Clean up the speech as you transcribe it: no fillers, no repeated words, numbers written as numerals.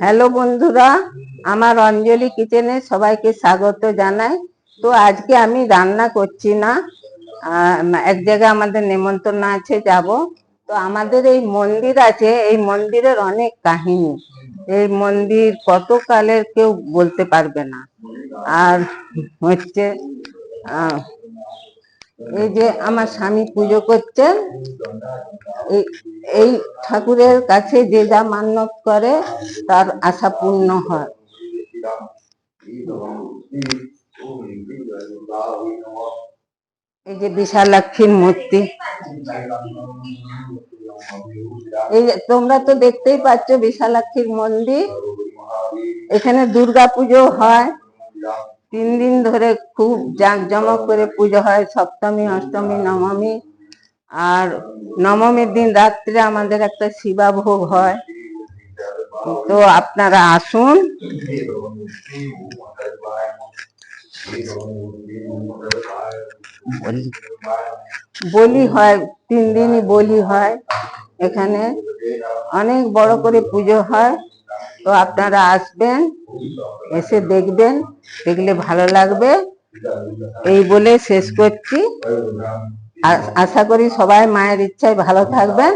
Hello বন্ধুরা, আমার অঞ্জলি কিচেনে সবাইকে স্বাগত জানাই। তো আজকে আমি রান্না করছি না, এক জায়গায় আমাদের নেমন্তন্ন আছে, যাব। তো আমাদের এই মন্দির আছে, এই মন্দিরের অনেক কাহিনী। এই মন্দির কত কালের কেউ বলতে পারবে না। আর হচ্ছে এই যে আমার স্বামী পুজো করছেন, এই ঠাকুরের কাছে যে যা মান্যত করে তার আশা পূর্ণ হয়। এই যে বিশালাক্ষীর মূর্তি, এই তোমরা তো দেখতেই পাচ্ছ বিশালাক্ষীর মন্দির। এখানে দুর্গা পুজো হয়, 3 দিন ধরে খুব জাঁকজমক করে পুজো হয়। সপ্তমী, অষ্টমী, নবমী। আর নবমীর দিন রাত্রে আমাদের একটা শিবা ভোগ হয়। তো আপনারা আসুন। বলি হয়, 3 দিনই বলি হয়। এখানে অনেক বড় করে পুজো হয়। তো আপনারা আসবেন, এসে দেখবেন, দেখলে ভালো লাগবে। এই বলে শেষ করছি। আশা করি সবাই মায়ের ইচ্ছায় ভালো থাকবেন।